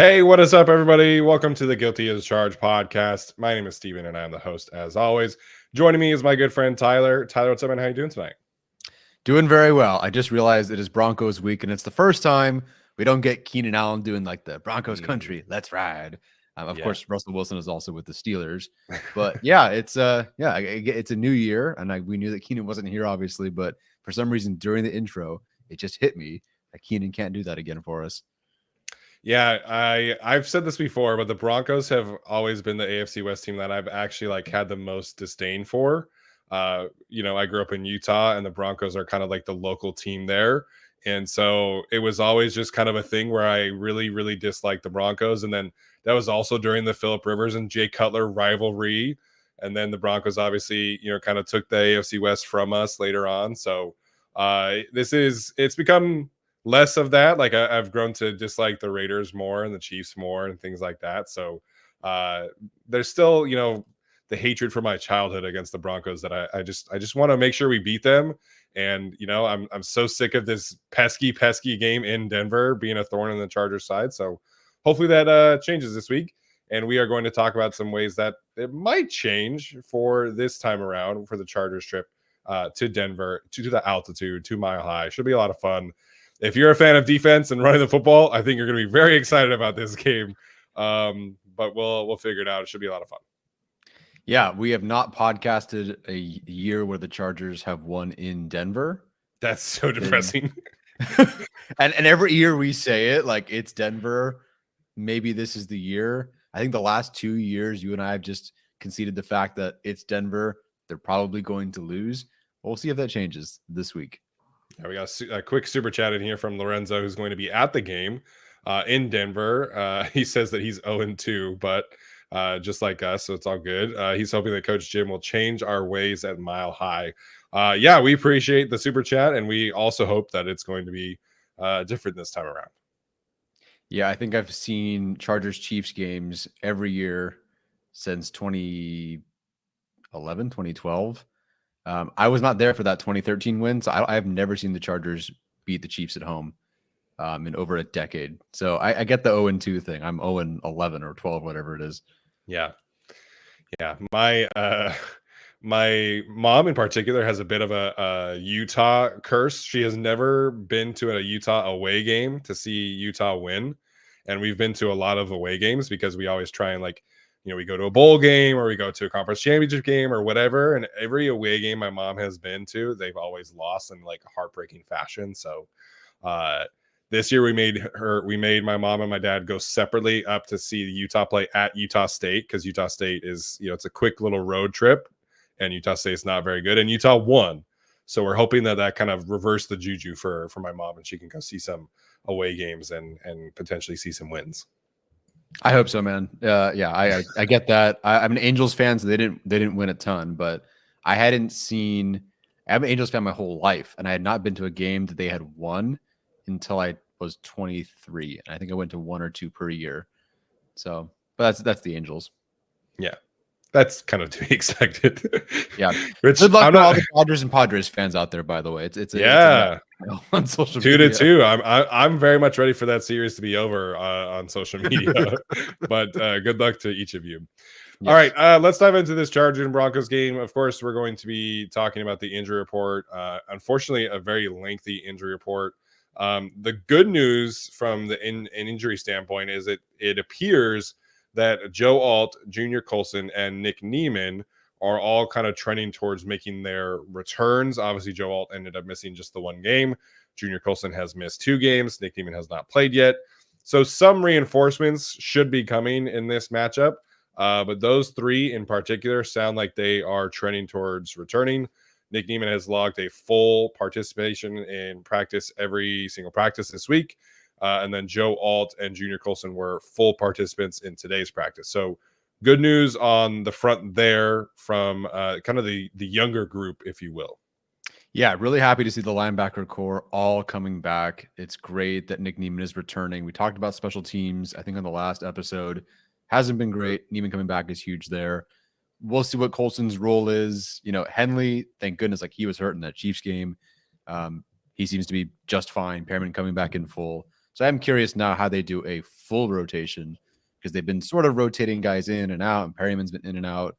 Hey, what is up, everybody? Welcome to the Guilty as Charged podcast. My name is Steven, and I'm the host, as always. Joining me is my good friend Tyler. Tyler, what's up, man? How you doing tonight? Doing very well. I just realized it is Broncos week, and it's the first time we don't get Keenan Allen doing like the Broncos country. Let's ride. Of course, Russell Wilson is also with the Steelers, but yeah, it's it's a new year, and we knew that Keenan wasn't here, obviously, but for some reason during the intro, it just hit me that Keenan can't do that again for us. Yeah, I've said this before, but the Broncos have always been the AFC West team that I've actually had the most disdain for. I grew up in Utah, and the Broncos are kind of like the local team there. And so it was always just kind of a thing where I really, really disliked the Broncos. And then that was also during the Phillip Rivers and Jay Cutler rivalry. And then the Broncos obviously, kind of took the AFC West from us later on. So it's become less of that. Like I've grown to dislike the Raiders more and the Chiefs more and things like that. So there's still, the hatred for my childhood against the Broncos that I just want to make sure we beat them. And I'm so sick of this pesky game in Denver being a thorn in the Chargers side. So hopefully that changes this week. And we are going to talk about some ways that it might change for this time around for the Chargers trip to Denver, to the altitude, 2 Mile High. Should be a lot of fun. If you're a fan of defense and running the football, I think you're going to be very excited about this game. But we'll figure it out. It should be a lot of fun. Yeah, we have not podcasted a year where the Chargers have won in Denver. That's so depressing. and every year we say it, like it's Denver. Maybe this is the year. I think the last 2 years, you and I have just conceded the fact that it's Denver. They're probably going to lose. We'll see if that changes this week. Yeah, we got a quick super chat in here from Lorenzo, who's going to be at the game in Denver. He says that he's 0-2, but just like us, so it's all good. He's hoping that Coach Jim will change our ways at Mile High. Yeah, we appreciate the super chat, and we also hope that it's going to be different this time around. Yeah, I think I've seen Chargers-Chiefs games every year since 2011, 2012. I was not there for that 2013 win, so I have never seen the Chargers beat the Chiefs at home in over a decade. So I get the 0-2 thing. I'm 0-11 or 12, whatever it is. Yeah. My mom in particular has a bit of a Utah curse. She has never been to a Utah away game to see Utah win, and we've been to a lot of away games because we always try and we go to a bowl game or we go to a conference championship game or whatever. And every away game my mom has been to, they've always lost in like heartbreaking fashion. So this year we made my mom and my dad go separately up to see Utah play at Utah State, because Utah State is, it's a quick little road trip and Utah State's not very good. And Utah won. So we're hoping that kind of reversed the juju for my mom, and she can go see some away games and potentially see some wins. I hope so, man. Yeah, I get that. I'm an Angels fan, so they didn't win a ton, but I'm an Angels fan my whole life, and I had not been to a game that they had won until I was 23, and I think I went to 1 or 2 per year. So, but that's the Angels. Yeah, that's kind of to be expected. Yeah, good luck to all the Dodgers and Padres fans out there. By the way, it's on social media. 2-2. I'm very much ready for that series to be over on social media. But good luck to each of you. Yes. All right, let's dive into this Chargers and Broncos game. Of course, we're going to be talking about the injury report. Unfortunately, a very lengthy injury report. The good news from an injury standpoint is it appears that Joe Alt, Junior Colson, and Nick Niemann are all kind of trending towards making their returns. Obviously, Joe Alt ended up missing just the 1 game. Junior Colson has missed 2 games. Nick Niemann has not played yet. So some reinforcements should be coming in this matchup. But those 3 in particular sound like they are trending towards returning. Nick Niemann has logged a full participation in practice every single practice this week. And then Joe Alt and Junior Colson were full participants in today's practice. So good news on the front there from kind of the younger group, if you will. Yeah, really happy to see the linebacker core all coming back. It's great that Nick Niemann is returning. We talked about special teams, I think, on the last episode. Hasn't been great. Niemann coming back is huge there. We'll see what Colson's role is. Henley, thank goodness, he was hurt in that Chiefs game. He seems to be just fine. Perriman coming back in full. So I'm curious now how they do a full rotation, because they've been sort of rotating guys in and out, and Perryman's been in and out.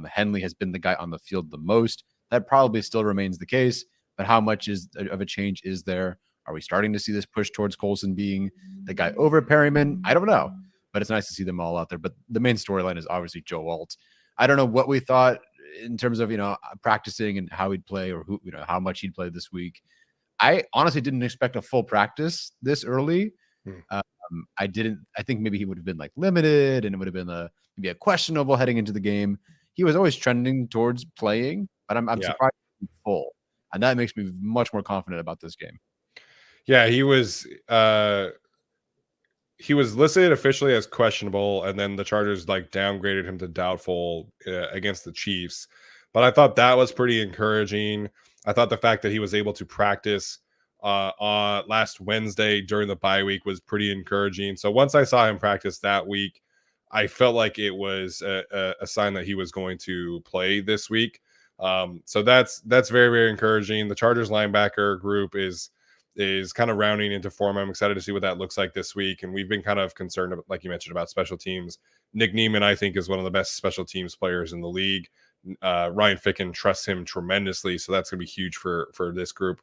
Henley has been the guy on the field the most. That probably still remains the case, but how much of a change is there? Are we starting to see this push towards Colson being the guy over Perryman? I don't know, but it's nice to see them all out there. But the main storyline is obviously Joe Alt. I don't know what we thought in terms of, practicing and how he'd play, or how much he'd play this week. I honestly didn't expect a full practice this early. I think maybe he would have been like limited, and it would have been maybe a questionable heading into the game. He was always trending towards playing, but I'm surprised he's full. And that makes me much more confident about this game. Yeah, he was listed officially as questionable, and then the Chargers downgraded him to doubtful against the Chiefs. But I thought that was pretty encouraging. I thought the fact that he was able to practice on last Wednesday during the bye week was pretty encouraging. So once I saw him practice that week, I felt like it was a sign that he was going to play this week. So that's very, very encouraging. The Chargers linebacker group is kind of rounding into form. I'm excited to see what that looks like this week. And we've been kind of concerned, like you mentioned, about special teams. Nick Niemann, I think, is one of the best special teams players in the league. Ryan Ficken trusts him tremendously, so that's going to be huge for this group.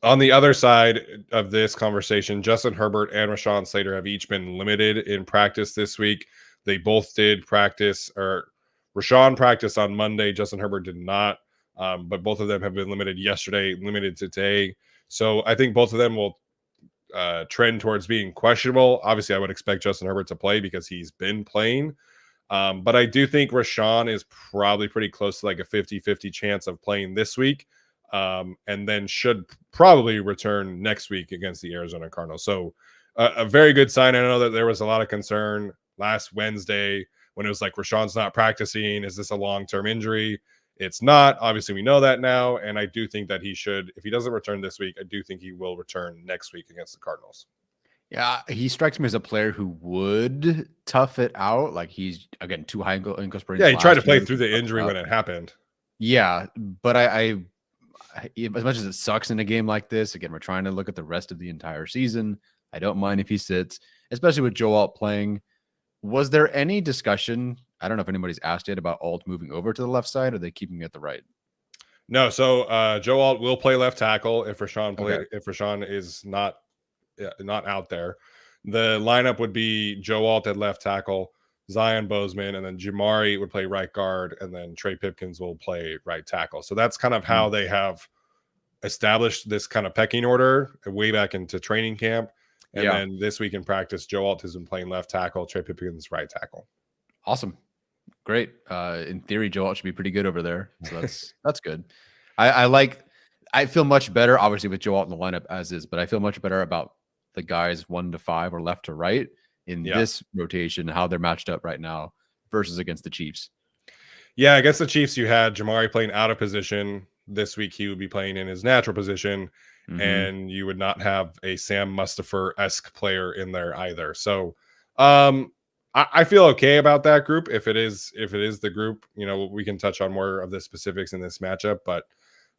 On the other side of this conversation, Justin Herbert and Rashawn Slater have each been limited in practice this week. They both did practice, or Rashawn practiced on Monday. Justin Herbert did not, but both of them have been limited yesterday, limited today. So I think both of them will trend towards being questionable. Obviously, I would expect Justin Herbert to play because he's been playing. But I do think Rashawn is probably pretty close to like a 50-50 chance of playing this week. And then should probably return next week against the Arizona Cardinals. So a very good sign. I know that there was a lot of concern last Wednesday when it was like Rashawn's not practicing. Is this a long-term injury? It's not. Obviously, we know that now. And I do think that he should, if he doesn't return this week, I do think he will return next week against the Cardinals. Yeah, he strikes me as a player who would tough it out. Like, he's, again, too high ankle sprains. Yeah, he tried to play through the injury when it happened. Yeah, but I as much as it sucks in a game like this, again, we're trying to look at the rest of the entire season. I don't mind if he sits, especially with Joe Alt playing. Was there any discussion? I don't know if anybody's asked yet about Alt moving over to the left side, or are they keeping it at the right? No, so Joe Alt will play left tackle if Rashawn is not out there. The lineup would be Joe Alt at left tackle, Zion Bozeman, and then Jamari would play right guard, and then Trey Pipkins will play right tackle. So that's kind of how they have established this kind of pecking order way back into training camp. And then this week in practice, Joe Alt has been playing left tackle, Trey Pipkins right tackle. Awesome. Great. In theory, Joe Alt should be pretty good over there. So that's good. I feel much better, obviously, with Joe Alt in the lineup as is, but I feel much better about the guys 1 to 5 or left to right in this rotation, how they're matched up right now versus against the Chiefs. Yeah, against the Chiefs, you had Jamari playing out of position. This week, he would be playing in his natural position, and you would not have a Sam Mustipher-esque player in there either. So I feel okay about that group. If it is the group, we can touch on more of the specifics in this matchup. But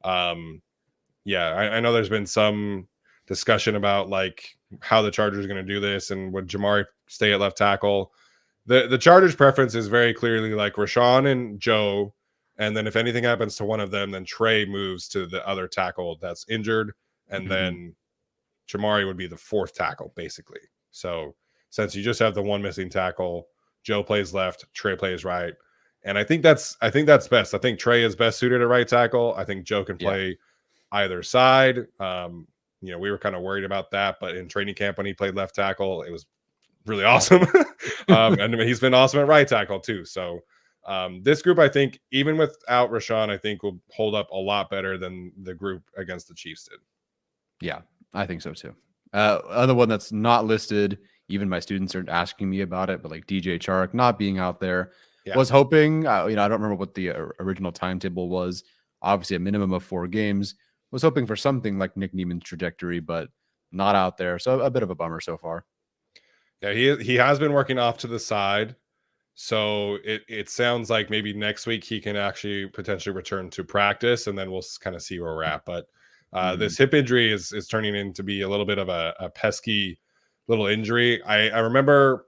I know there's been some discussion about like how the Chargers are going to do this, and would Jamari stay at left tackle. The Chargers' preference is very clearly like Rashawn and Joe, and then if anything happens to one of them, then Trey moves to the other tackle that's injured, and then Jamari would be the 4th tackle, basically. So since you just have the one missing tackle, Joe plays left, Trey plays right, and I think that's best. I think Trey is best suited at right tackle. I think Joe can play either side. We were kind of worried about that, but in training camp when he played left tackle, it was really awesome. And he's been awesome at right tackle too. So this group, I think, even without Rashawn, I think will hold up a lot better than the group against the Chiefs did. Yeah, I think so too. Other one that's not listed, even my students are asking me about it, but like DJ Chark not being out there, was hoping, I don't remember what the original timetable was. Obviously a minimum of 4 games. Was hoping for something like Nick Niemann's trajectory, but not out there. So a bit of a bummer so far. Yeah, he has been working off to the side. So it sounds like maybe next week he can actually potentially return to practice, and then we'll kind of see where we're at. But This hip injury is turning into be a little bit of a pesky little injury. I remember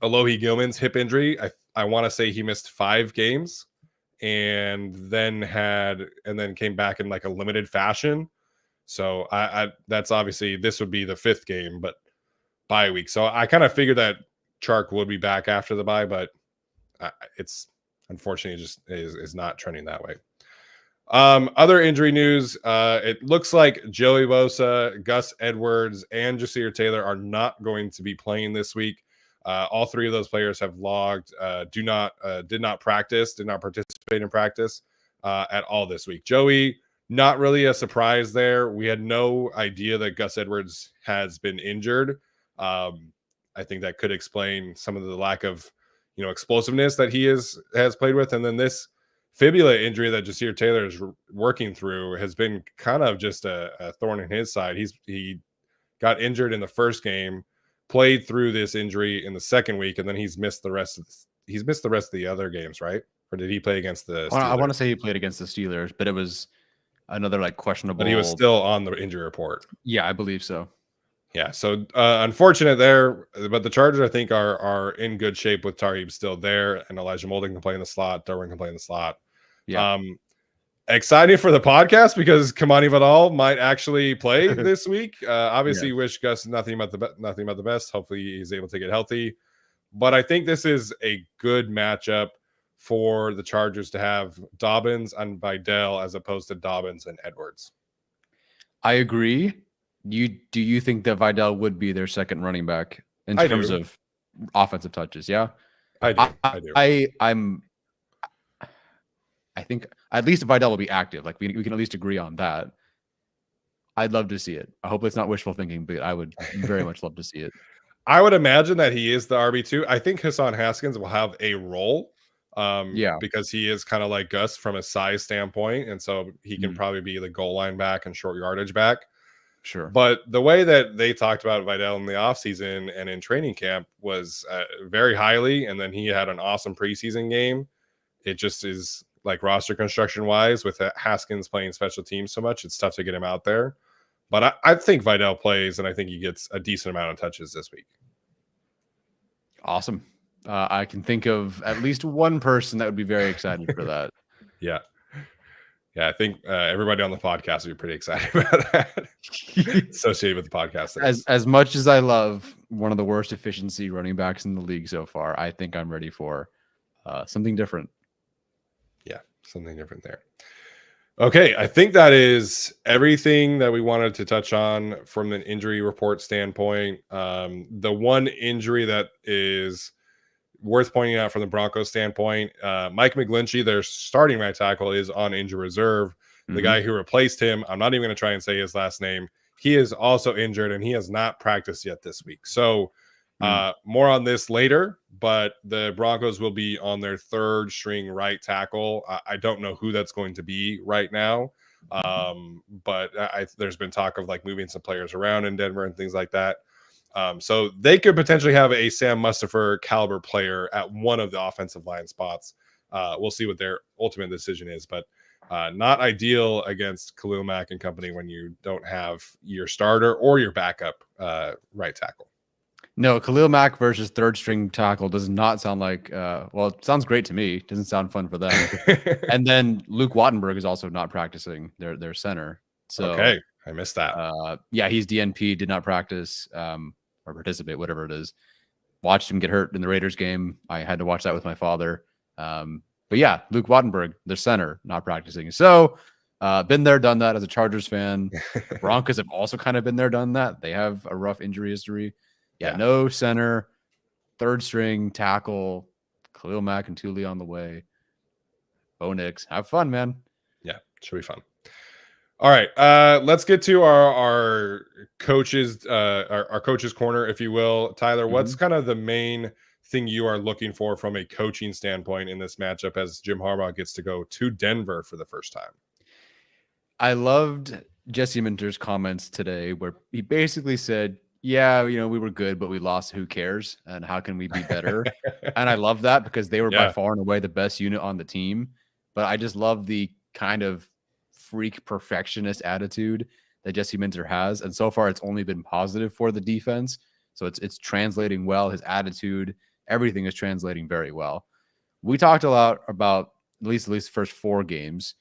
Alohi Gilman's hip injury. I want to say he missed 5 games and then came back in like a limited fashion. So I that's obviously this would be the 5th game, but bye week. So I kind of figured that Chark would be back after the bye, but it's unfortunately just is not trending that way. Other injury news, it looks like Joey Bosa, Gus Edwards, and Jasir Taylor are not going to be playing this week. All 3 of those players have logged, did not participate in practice at all this week. Joey, not really a surprise there. We had no idea that Gus Edwards has been injured. I think that could explain some of the lack of, explosiveness that he has played with. And then this fibula injury that Jasir Taylor is working through has been kind of just a thorn in his side. He got injured in the first game, played through this injury in the second week, and then he's missed the rest of the other games, right? Or did he play against the Steelers? I want to say he played against the Steelers, but it was another like questionable. But he was still on the injury report. Yeah, I believe so. Yeah, so unfortunate there, but the Chargers I think are in good shape with Tarib still there, and Elijah Molden can play in the slot, Darwin can play in the slot. Yeah. Excited for the podcast because Kamani Vidal might actually play this week. Obviously, wish Gus nothing but the best. Hopefully, he's able to get healthy. But I think this is a good matchup for the Chargers to have Dobbins and Vidal as opposed to Dobbins and Edwards. I agree. Do you think that Vidal would be their second running back in terms of offensive touches? Yeah, I do. I think at least Vidal will be active. Like we can at least agree on that. I'd love to see it. I hope it's not wishful thinking, but I would very much love to see it. I would imagine that he is the RB2. I think Hassan Haskins will have a role. Because he is kind of like Gus from a size standpoint. And so he can probably be the goal line back and short yardage back. Sure. But the way that they talked about Vidal in the offseason and in training camp was very highly. And then he had an awesome preseason game. It just is like roster construction wise with Haskins playing special teams so much. It's tough to get him out there. But I think Vidal plays, and I think he gets a decent amount of touches this week. Awesome. I can think of at least one person that would be very excited for that. Yeah. I think everybody on the podcast would be pretty excited about that. Associated with the podcast. As much as I love one of the worst efficiency running backs in the league so far, I think I'm ready for something different. Yeah, something different there. Okay, I think that is everything that we wanted to touch on from an injury report standpoint. The one injury that is worth pointing out from the Broncos standpoint, Mike McGlinchey, their starting right tackle, is on injury reserve. The guy who replaced him, I'm not even going to try and say his last name. He is also injured, and he has not practiced yet this week. So more on this later, but the Broncos will be on their 3rd string right tackle. I don't know who that's going to be right now, but there's been talk of like moving some players around in Denver and things like that. So they could potentially have a Sam Mustipher caliber player at one of the offensive line spots. We'll see what their ultimate decision is, but not ideal against Khalil Mack and company when you don't have your starter or your backup right tackle. No, Khalil Mack versus 3rd string tackle does not sound like, well, it sounds great to me. It doesn't sound fun for them. And then Luke Wattenberg is also not practicing their center. So, okay, I missed that. Yeah, he's DNP, did not practice or participate, whatever it is. Watched him get hurt in the Raiders game. I had to watch that with my father. But yeah, Luke Wattenberg, their center, not practicing. So, been there, done that as a Chargers fan. The Broncos have also kind of been there, done that. They have a rough injury history. Yeah, no center, 3rd string tackle, Khalil Mack and Thule on the way. Bo Nix, have fun, man. Yeah, should be fun. All right, let's get to our coaches, our coaches corner, if you will. Tyler, what's kind of the main thing you are looking for from a coaching standpoint in this matchup as Jim Harbaugh gets to go to Denver for the first time? I loved Jesse Minter's comments today where he basically said, yeah, we were good, but we lost. Who cares? And how can we be better? And I love that because they were by far and away the best unit on the team. But I just love the kind of freak perfectionist attitude that Jesse Minter has. And so far, it's only been positive for the defense. So it's translating well. His attitude, everything is translating very well. We talked a lot about at least the first 4 games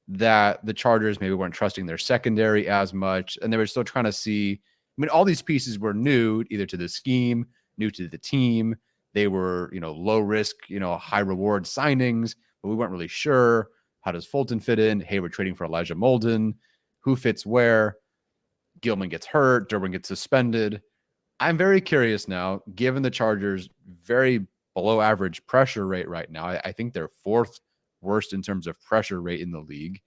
that the Chargers maybe weren't trusting their secondary as much, and they were still trying to see. I mean, all these pieces were new, either to the scheme, new to the team. They were, low risk, high reward signings, but we weren't really sure. How does Fulton fit in? Hey, we're trading for Elijah Molden. Who fits where? Gilman gets hurt. Derwin gets suspended. I'm very curious now, given the Chargers' very below average pressure rate right now. I think they're 4th worst in terms of pressure rate in the league.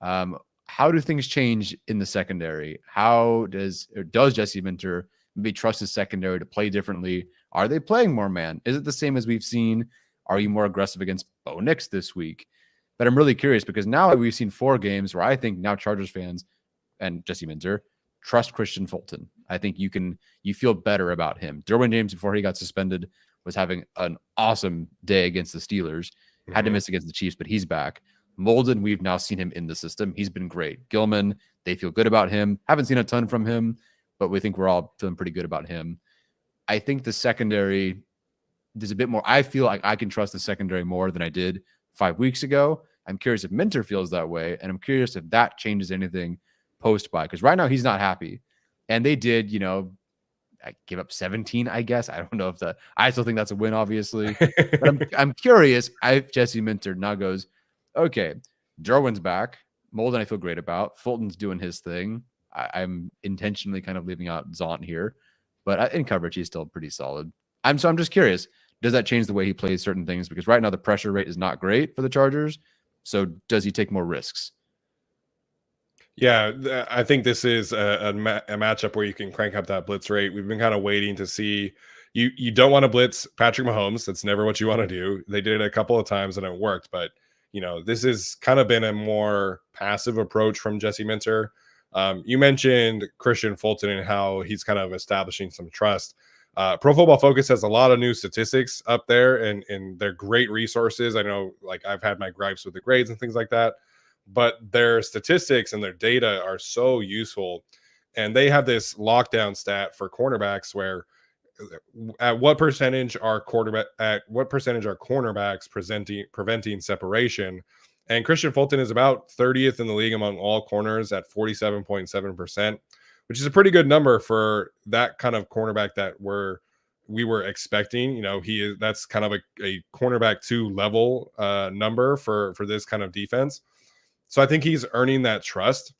How do things change in the secondary? How does Jesse Minter maybe trust his secondary to play differently? Are they playing more man? Is it the same as we've seen? Are you more aggressive against Bo Nix this week? But I'm really curious because now we've seen 4 games where I think now Chargers fans and Jesse Minter trust Christian Fulton. I think you feel better about him. Derwin James, before he got suspended, was having an awesome day against the Steelers. Had to miss against the Chiefs, but he's back. Molden, we've now seen him in the system. He's been great. Gilman, they feel good about him. Haven't seen a ton from him, but we think we're all feeling pretty good about him. I think the secondary, there's a bit more. I feel like I can trust the secondary more than I did 5 weeks ago. I'm curious if Minter feels that way, and I'm curious if that changes anything post-bye, because right now he's not happy. And they did, I give up 17, I guess. I don't know if I still think that's a win, obviously. But I'm curious if Jesse Minter now goes, okay, Derwin's back. Molden I feel great about. Fulton's doing his thing. I'm intentionally kind of leaving out Zont here. But in coverage, he's still pretty solid. I'm just curious, does that change the way he plays certain things? Because right now the pressure rate is not great for the Chargers. So does he take more risks? Yeah, I think this is a matchup where you can crank up that blitz rate. We've been kind of waiting to see. You don't want to blitz Patrick Mahomes. That's never what you want to do. They did it a couple of times and it worked, but this has kind of been a more passive approach from Jesse Minter. You mentioned Christian Fulton and how he's kind of establishing some trust. Pro Football Focus has a lot of new statistics up there, and they're great resources. I know, like, I've had my gripes with the grades and things like that, but their statistics and their data are so useful. And they have this lockdown stat for cornerbacks where at what percentage are cornerbacks preventing separation. And Christian Fulton is about 30th in the league among all corners at 47.7%, which is a pretty good number for that kind of cornerback that we were expecting. That's kind of a cornerback 2 level number for this kind of defense. So I think he's earning that trust.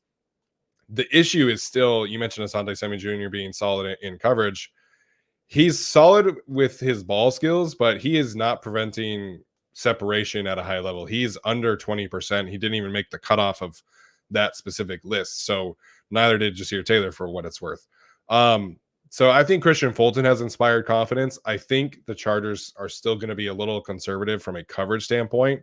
The issue is still, you mentioned Asante Samuel Jr. being solid in coverage. He's solid with his ball skills, but he is not preventing separation at a high level. He's under 20%. He didn't even make the cutoff of that specific list. So neither did Jasir Taylor, for what it's worth. So I think Christian Fulton has inspired confidence. I think the Chargers are still going to be a little conservative from a coverage standpoint.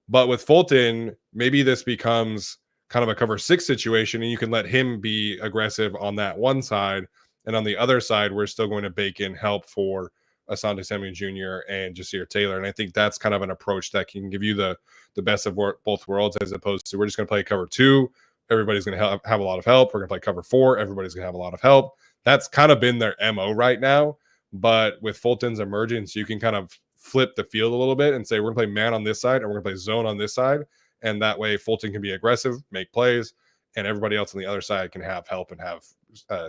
But with Fulton, maybe this becomes kind of a cover 6 situation, and you can let him be aggressive on that one side. And on the other side, we're still going to bake in help for Asante Samuel Jr. and Jasir Taylor. And I think that's kind of an approach that can give you the best of both worlds, as opposed to we're just going to play cover 2. Everybody's going to have a lot of help. We're going to play cover 4. Everybody's going to have a lot of help. That's kind of been their MO right now. But with Fulton's emergence, you can kind of flip the field a little bit and say, we're going to play man on this side and we're going to play zone on this side. And that way Fulton can be aggressive, make plays, and everybody else on the other side can have help and have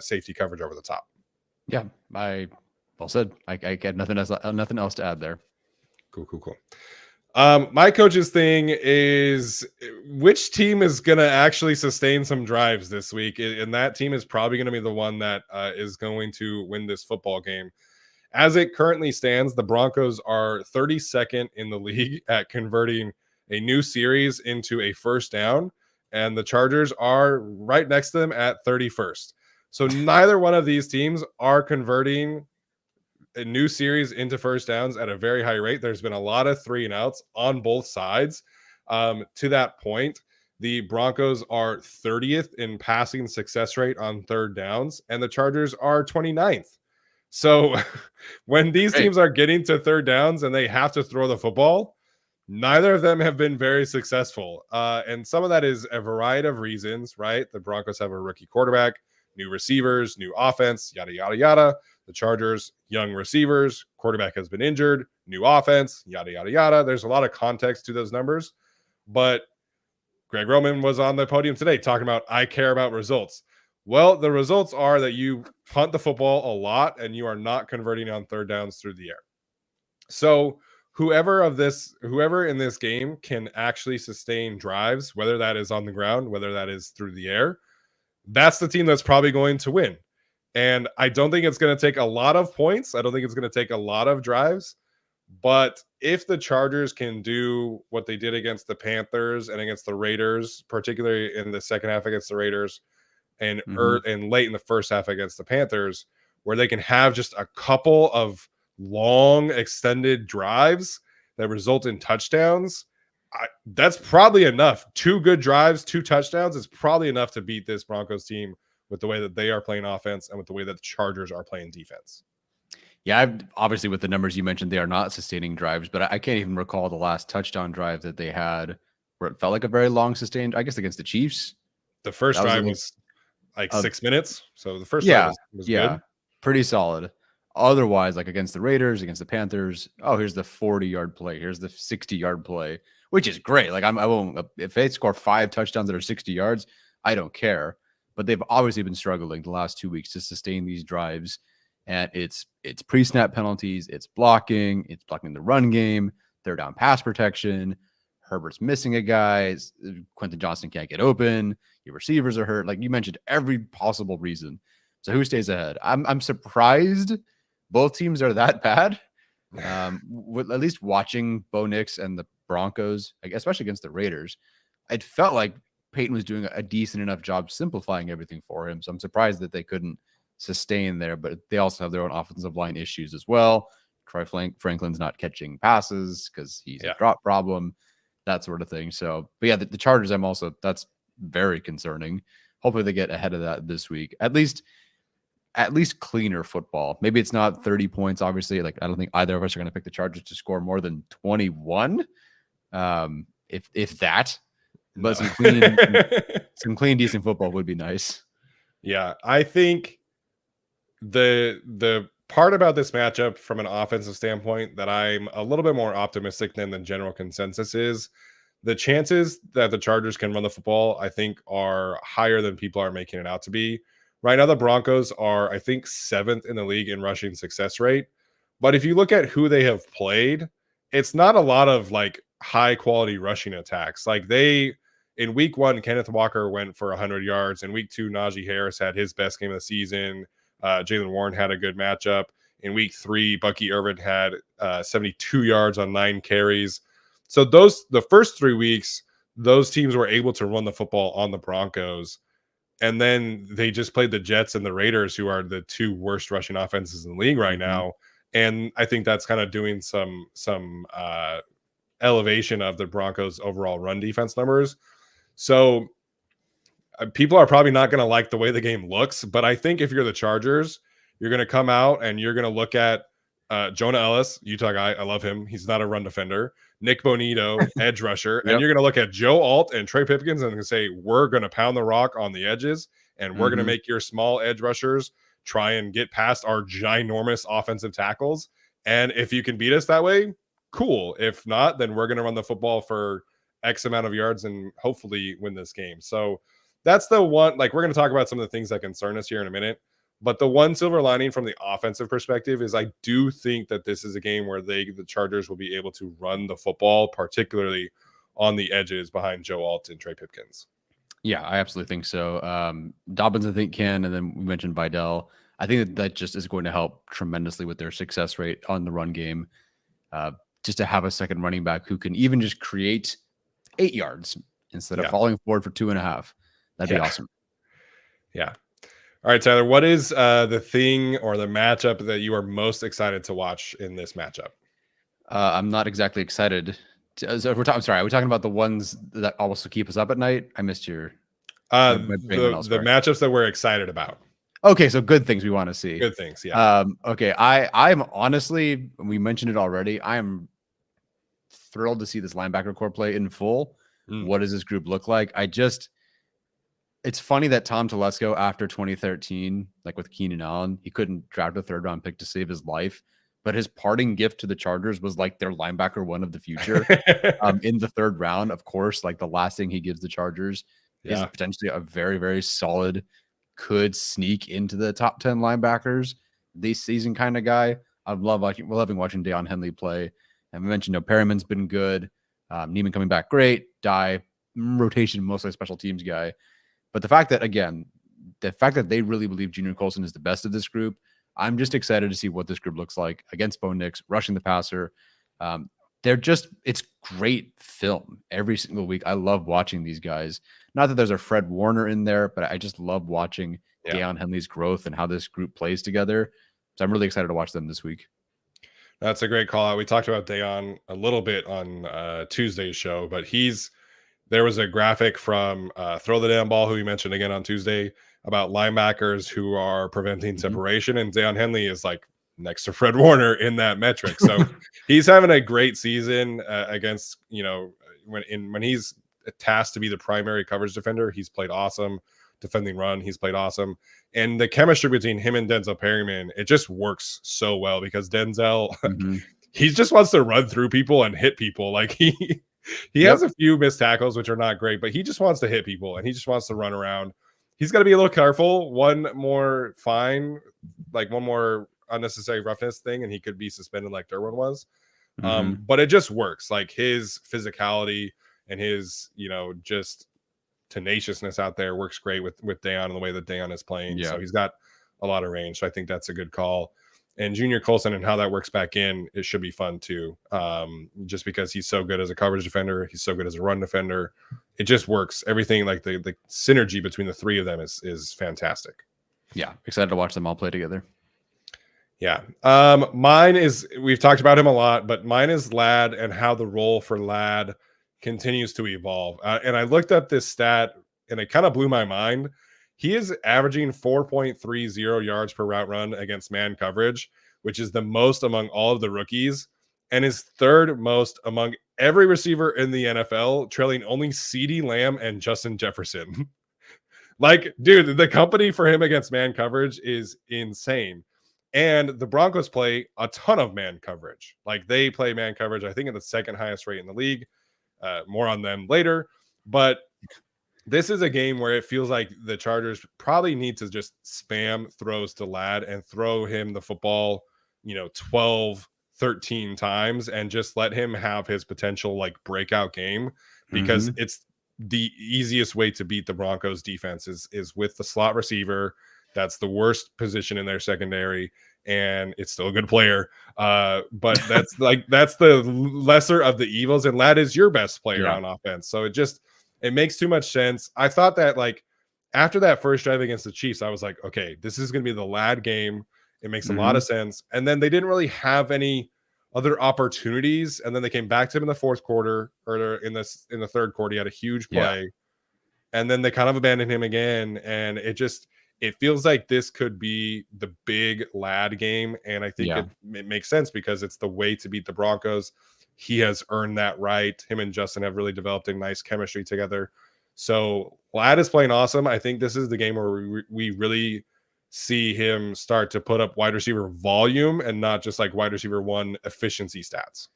safety coverage over the top. Yeah, well said. I got nothing else to add there. Cool. My coach's thing is which team is going to actually sustain some drives this week, and that team is probably going to be the one that is going to win this football game. As it currently stands, the Broncos are 32nd in the league at converting a new series into a first down, and the Chargers are right next to them at 31st. So neither one of these teams are converting a new series into first downs at a very high rate. There's been a lot of 3-and-outs on both sides. To that point, the Broncos are 30th in passing success rate on third downs, and the Chargers are 29th. So when these teams are getting to third downs and they have to throw the football, Neither of them have been very successful. And some of that is a variety of reasons, right? The Broncos have a rookie quarterback, new receivers, new offense, yada, yada, yada. The Chargers, young receivers, quarterback has been injured, new offense, yada, yada, yada. There's a lot of context to those numbers. But Greg Roman was on the podium today talking about, I care about results. Well, the results are that you punt the football a lot and you are not converting on third downs through the air. So whoever in this game can actually sustain drives, whether that is on the ground, whether that is through the air, that's the team that's probably going to win. And I don't think it's going to take a lot of points. I don't think it's going to take a lot of drives. But if the Chargers can do what they did against the Panthers and against the Raiders, particularly in the second half against the Raiders and and late in the first half against the Panthers, where they can have just a couple of long extended drives that result in touchdowns, that's probably enough. 2 good drives, 2 touchdowns is probably enough to beat this Broncos team with the way that they are playing offense and with the way that the Chargers are playing defense. Yeah, obviously with the numbers you mentioned, they are not sustaining drives, but I can't even recall the last touchdown drive that they had where it felt like a very long sustained, I guess against the Chiefs. The first drive was like 6 minutes. So the first drive was good. Pretty solid. Otherwise, like against the Raiders, against the Panthers, oh, here's the 40-yard play. Here's the 60-yard play, which is great. Like I won't, if they score 5 touchdowns that are 60 yards, I don't care. But they've obviously been struggling the last 2 weeks to sustain these drives. And it's pre-snap penalties, it's blocking the run game, third down pass protection. Herbert's missing a guy. Quentin Johnston can't get open. Your receivers are hurt. Like you mentioned, every possible reason. So who stays ahead? I'm surprised both teams are that bad. With at least watching Bo Nix and the Broncos, especially against the Raiders, it felt like Peyton was doing a decent enough job simplifying everything for him. So I'm surprised that they couldn't sustain there, but they also have their own offensive line issues as well. Troy Franklin's not catching passes because he's a drop problem, that sort of thing. So, but yeah, the Chargers, that's very concerning. Hopefully they get ahead of that this week. At least cleaner football. Maybe it's not 30 points, obviously. Like I don't think either of us are going to pick the Chargers to score more than 21. If that, but some clean, decent football would be nice. Yeah, I think the part about this matchup from an offensive standpoint that I'm a little bit more optimistic than the general consensus is the chances that the Chargers can run the football, I think, are higher than people are making it out to be. Right now, the Broncos are, I think, 7th in the league in rushing success rate. But if you look at who they have played, it's not a lot of like high quality rushing attacks. Like in week 1, Kenneth Walker went for 100 yards. In week 2, Najee Harris had his best game of the season. Jaylen Warren had a good matchup. In week 3, Bucky Irvin had 72 yards on 9 carries. So the first 3 weeks, those teams were able to run the football on the Broncos. And then they just played the Jets and the Raiders, who are the 2 worst rushing offenses in the league right now. And I think that's kind of doing some elevation of the Broncos' overall run defense numbers. So people are probably not going to like the way the game looks, but I think if you're the Chargers, you're going to come out and you're going to look at Jonah Ellis, Utah guy. I love him. He's not a run defender. Nick Bonito, edge rusher. And you're going to look at Joe Alt and Trey Pipkins and say, we're going to pound the rock on the edges and we're going to make your small edge rushers try and get past our ginormous offensive tackles. And if you can beat us that way, cool. If not, then we're going to run the football for X amount of yards and hopefully win this game. So that's the one, like we're going to talk about some of the things that concern us here in a minute. But the one silver lining from the offensive perspective is I do think that this is a game where the Chargers will be able to run the football, particularly on the edges behind Joe Alt and Trey Pipkins. Yeah, I absolutely think so. Dobbins, I think, can, and then we mentioned Vidal. I think that just is going to help tremendously with their success rate on the run game. Just to have a second running back who can even just create 8 yards instead of falling forward for 2.5. That'd be awesome. Yeah. All right, Tyler, what is the thing or the matchup that you are most excited to watch in this matchup? I'm not exactly excited. I'm sorry. Are we talking about the ones that also keep us up at night? I missed your the matchups that we're excited about. Okay, so good things we want to see. Good things, yeah. Okay, I'm honestly, we mentioned it already. I'm thrilled to see this linebacker core play in full. Mm. What does this group look like? It's funny that Tom Telesco, after 2013, like with Keenan Allen, he couldn't draft a 3rd-round pick to save his life. But his parting gift to the Chargers was like their linebacker one of the future in the 3rd round. Of course, like the last thing he gives the Chargers is potentially a very, very solid, could sneak into the top 10 linebackers this season kind of guy. We're loving watching Deion Henley play. And we mentioned, Perriman's been good. Neiman coming back great. Rotation, mostly special teams guy. But the fact that they really believe Junior Colson is the best of this group, I'm just excited to see what this group looks like against Bo Nix, rushing the passer. It's great film every single week. I love watching these guys. Not that there's a Fred Warner in there, but I just love watching Deion Henley's growth and how this group plays together. So I'm really excited to watch them this week. That's a great call out. We talked about Deion a little bit on Tuesday's show, but there was a graphic from Throw the Damn Ball, who we mentioned again on Tuesday, about linebackers who are preventing separation. And Deion Henley is like next to Fred Warner in that metric. So he's having a great season against, when he's tasked to be the primary coverage defender, he's played awesome. Defending run, he's played awesome. And the chemistry between him and Denzel Perryman, it just works so well because Denzel, he just wants to run through people and hit people. Like he has a few missed tackles, which are not great, but he just wants to hit people and he just wants to run around. He's got to be a little careful. One more unnecessary roughness thing, and he could be suspended like Derwin was. But it just works. Like his physicality and his, just tenaciousness out there works great with Deion and the way that Deion is playing. So he's got a lot of range. So I think that's a good call. And Junior Colson and how that works back in, it should be fun too. Just because he's so good as a coverage defender, he's so good as a run defender. It just works. Everything, like the synergy between the three of them is fantastic. Yeah, excited to watch them all play together. Yeah. Mine is, we've talked about him a lot, but mine is Ladd and how the role for Ladd continues to evolve. And I looked up this stat and it kind of blew my mind. He is averaging 4.30 yards per route run against man coverage, which is the most among all of the rookies and is 3rd most among every receiver in the NFL, trailing only CeeDee Lamb and Justin Jefferson. Like, dude, the company for him against man coverage is insane. And the Broncos play a ton of man coverage. Like they play man coverage, I think, at the 2nd highest rate in the league. More on them later. But this is a game where it feels like the Chargers probably need to just spam throws to Ladd and throw him the football, 12, 13 times and just let him have his potential like breakout game, because it's the easiest way to beat the Broncos defense is with the slot receiver. That's the worst position in their secondary, and it's still a good player. But that's the lesser of the evils, and Ladd is your best player on offense. So it makes too much sense. I thought that like after that first drive against the Chiefs, I was like, okay, this is going to be the Ladd game. It makes a lot of sense. And then they didn't really have any other opportunities. And then they came back to him in the 4th quarter, or in the 3rd quarter. He had a huge play. And then they kind of abandoned him again. And it feels like this could be the big Ladd game. And I think it makes sense because it's the way to beat the Broncos. He has earned that right. Him and Justin have really developed a nice chemistry together. So Ladd is playing awesome. I think this is the game where we really see him start to put up wide receiver volume and not just like wide receiver 1 efficiency stats.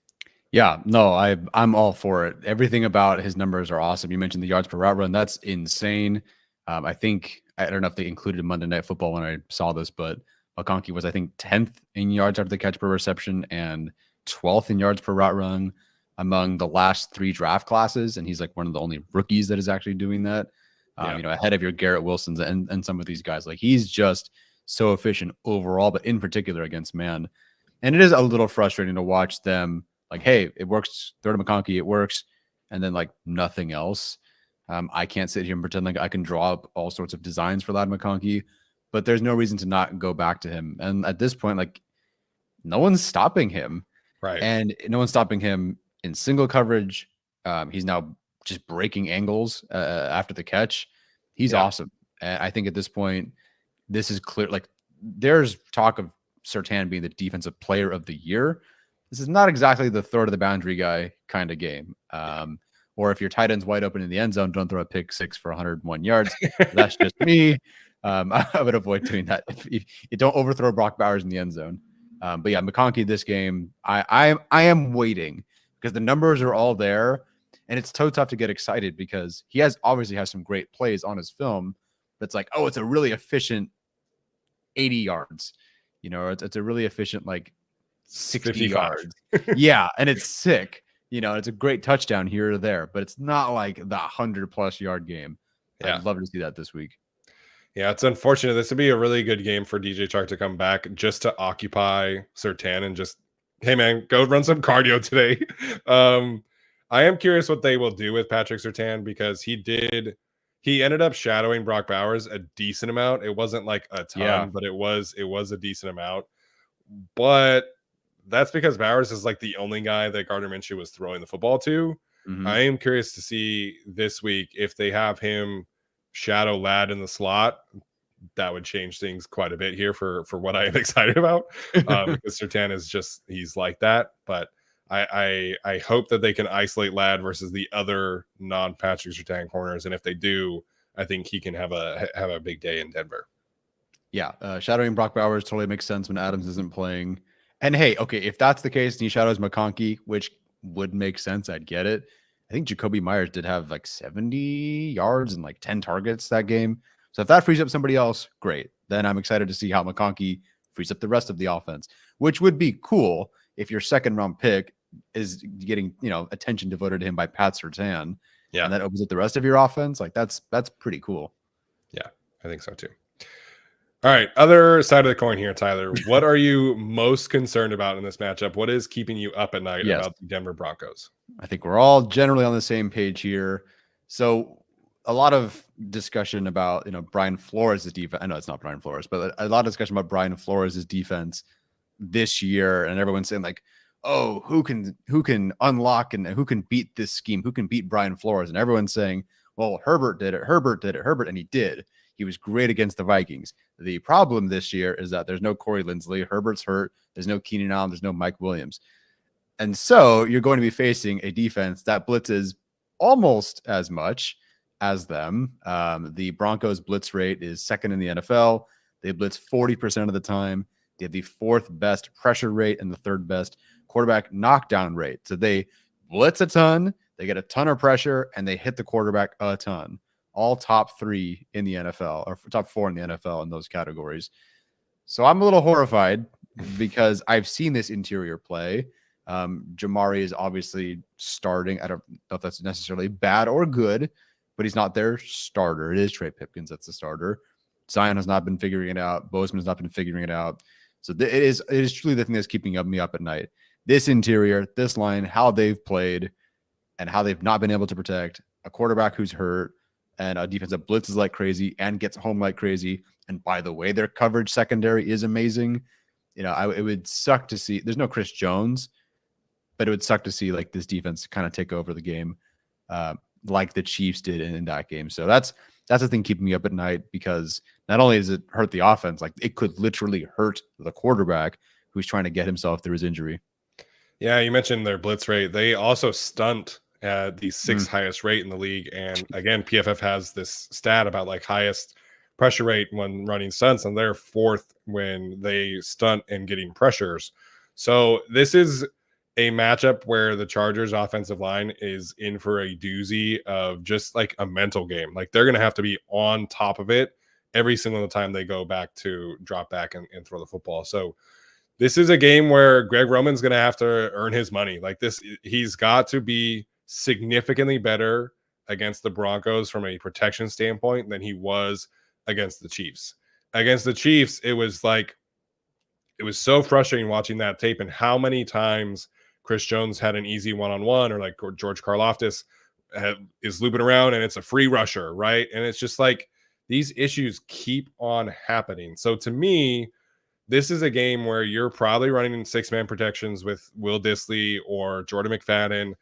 Yeah, no, I'm all for it. Everything about his numbers are awesome. You mentioned the yards per route run. That's insane. I don't know if they included Monday Night Football when I saw this, but McConkey was, I think, 10th in yards after the catch per reception and 12th in yards per route run among the last 3 draft classes. And he's like one of the only rookies that is actually doing that. Ahead of your Garrett Wilsons and some of these guys. Like he's just so efficient overall, but in particular against man. And it is a little frustrating to watch them like, hey, it works. Throw to McConkey, it works. And then like nothing else. I can't sit here and pretend like I can draw up all sorts of designs for Ladd McConkey, but there's no reason to not go back to him. And at this point, like no one's stopping him. Right. And no one's stopping him in single coverage. He's now just breaking angles after the catch. He's awesome. And I think at this point, this is clear. Like there's talk of Surtain being the defensive player of the year. this is not exactly the throw to the boundary guy kind of game. Or if your tight end's wide open in the end zone, don't throw a pick six for 101 yards. That's just me. I would avoid doing that. If you don't overthrow Brock Bowers in the end zone. But yeah, McConkey this game, I am waiting because the numbers are all there, and it's so tough to get excited because he obviously has some great plays on his film. But it's like, oh, it's a really efficient 80 yards. It's a really efficient like 60 55 yards. Yeah, and it's sick. It's a great touchdown here or there, but it's not like the 100+ yard game. Yeah. I'd love to see that this week. Yeah, it's unfortunate. This would be a really good game for DJ Chark to come back just to occupy Surtain and just, hey man, go run some cardio today. I am curious what they will do with Patrick Surtain because he ended up shadowing Brock Bowers a decent amount. It wasn't like a ton, but it was a decent amount. But that's because Bowers is like the only guy that Gardner Minshew was throwing the football to. Mm-hmm. I am curious to see this week if they have him shadow Ladd in the slot. That would change things quite a bit here for what I am excited about. Because Surtain is he's like that. But I hope that they can isolate Ladd versus the other non-Patrick Surtain corners. And if they do, I think he can have a big day in Denver. Yeah, shadowing Brock Bowers totally makes sense when Adams isn't playing. And hey, okay, if that's the case and he shadows McConkey, which would make sense, I'd get it. I think Jacoby Myers did have like 70 yards and like 10 targets that game. So if that frees up somebody else, great. Then I'm excited to see how McConkey frees up the rest of the offense, which would be cool if your second round pick is getting, attention devoted to him by Pat Surtain. Yeah. And that opens up the rest of your offense. Like that's pretty cool. Yeah, I think so too. All right, other side of the coin here, Tyler. What are you most concerned about in this matchup? What is keeping you up at night about the Denver Broncos? I think we're all generally on the same page here. So a lot of discussion about, Brian Flores' defense. I know it's not Brian Flores, but a lot of discussion about Brian Flores' defense this year. And everyone's saying like, oh, who can unlock and who can beat this scheme? Who can beat Brian Flores? And everyone's saying, well, Herbert did it. And he did. He was great against the Vikings. The problem this year is that there's no Corey Linsley. Herbert's hurt. There's no Keenan Allen. There's no Mike Williams. And so you're going to be facing a defense that blitzes almost as much as them. The Broncos blitz rate is second in the NFL. They blitz 40% of the time. They have the fourth best pressure rate and the third best quarterback knockdown rate. So they blitz a ton, they get a ton of pressure, and they hit the quarterback a ton. All top 3 in the NFL, or top 4 in the NFL in those categories. So I'm a little horrified because I've seen this interior play. Jamari is obviously starting. I don't know if that's necessarily bad or good, but he's not their starter. It is Trey Pipkins that's the starter. Zion has not been figuring it out. Bozeman has not been figuring it out. So it is truly the thing that's keeping me up at night. This interior, this line, how they've played, and how they've not been able to protect a quarterback who's hurt, and a defense that blitzes like crazy and gets home like crazy. And by the way, their coverage secondary is amazing. It would suck to see. There's no Chris Jones, but it would suck to see like this defense kind of take over the game, like the Chiefs did in that game. So that's the thing keeping me up at night, because not only does it hurt the offense, like it could literally hurt the quarterback who's trying to get himself through his injury. Yeah, you mentioned their blitz rate. They also stunt at the 6th highest rate in the league. And again, PFF has this stat about like highest pressure rate when running stunts, and they're 4th when they stunt and getting pressures. So this is a matchup where the Chargers offensive line is in for a doozy of just like a mental game. Like they're going to have to be on top of it every single time they go back to drop back and throw the football. So this is a game where Greg Roman's going to have to earn his money. Like this, he's got to be significantly better against the Broncos from a protection standpoint than he was against the Chiefs. Against the Chiefs, it was so frustrating watching that tape and how many times Chris Jones had an easy one-on-one, or like George Karlaftis is looping around and it's a free rusher, right? And it's just like these issues keep on happening. So to me, this is a game where you're probably running in 6-man protections with Will Dissly or Jordan McFadden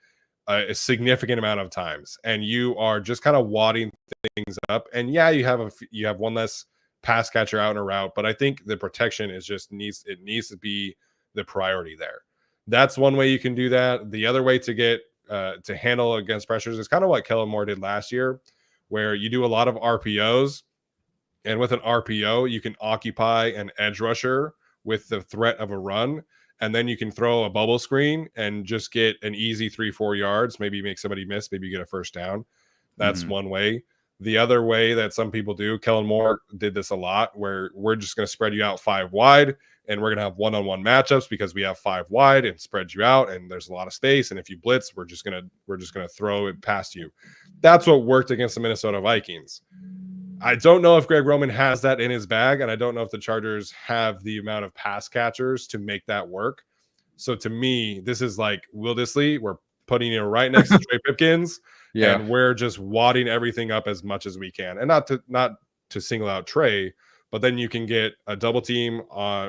a significant amount of times, and you are just kind of wadding things up. And yeah, you have one less pass catcher out in a route, but I think the protection is needs to be the priority there. That's one way you can do that. The other way to get to handle against pressures is kind of what Kellen Moore did last year, where you do a lot of RPOs, and with an RPO, you can occupy an edge rusher with the threat of a run, and then you can throw a bubble screen and just get an easy 3-4 yards, maybe make somebody miss, maybe you get a first down. That's one way. The other way that some people do, Kellen Moore did this a lot, where we're just going to spread you out 5 wide, and we're going to have one-on-one matchups because we have 5 wide and spread you out, and there's a lot of space. And if you blitz, we're just gonna throw it past you. That's what worked against the Minnesota Vikings. I don't know if Greg Roman has that in his bag, and I don't know if the Chargers have the amount of pass catchers to make that work. So to me, this is like Wildesley. We're putting it right next to Trey Pipkins, and we're just wadding everything up as much as we can. And not to single out Trey, but then you can get a double team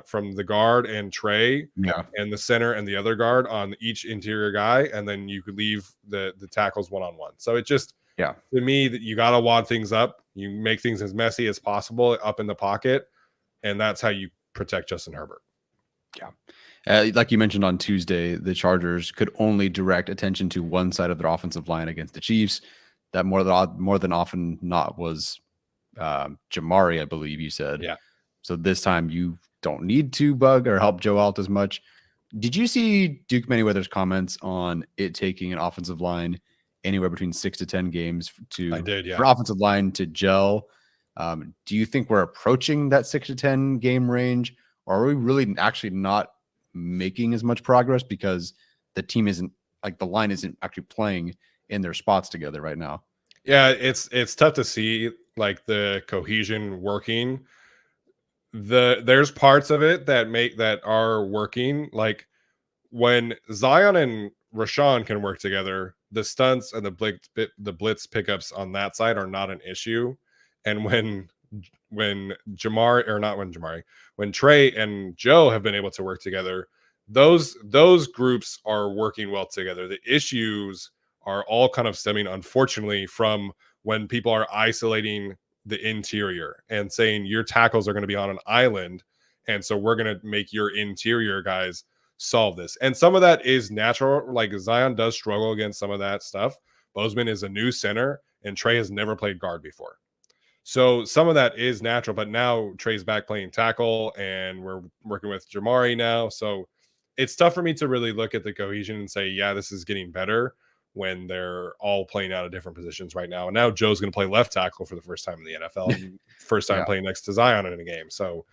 from the guard and Trey, and the center and the other guard on each interior guy, and then you could leave the tackles one-on-one. So it just to me, that you got to wad things up. You make things as messy as possible up in the pocket, and that's how you protect Justin Herbert. Like you mentioned on Tuesday, the Chargers could only direct attention to one side of their offensive line against the Chiefs. That more than often not was Jamari, I believe you said. So this time you don't need to bug or help Joe out as much. Did you see Duke Manyweather's comments on it taking an offensive line anywhere between 6 to 10 games for offensive line to gel? Do you think we're approaching that 6 to 10 game range, or are we really actually not making as much progress because the team isn't, like, the line isn't actually playing in their spots together right now? Yeah, it's tough to see like the cohesion working. There's parts of it that are working. Like when Zion and Rashawn can work together, the stunts and the blitz pickups on that side are not an issue. And when Trey and Joe have been able to work together, those groups are working well together. The issues are all kind of stemming, unfortunately, from when people are isolating the interior and saying your tackles are going to be on an island, and so we're going to make your interior guys solve this. And some of that is natural. Like Zion does struggle against some of that stuff. Bozeman is a new center, and Trey has never played guard before. So some of that is natural, but now Trey's back playing tackle, and we're working with Jamari now. So it's tough for me to really look at the cohesion and say, yeah, this is getting better, when they're all playing out of different positions right now. And now Joe's going to play left tackle for the first time in the NFL, and first time playing next to Zion in a game. So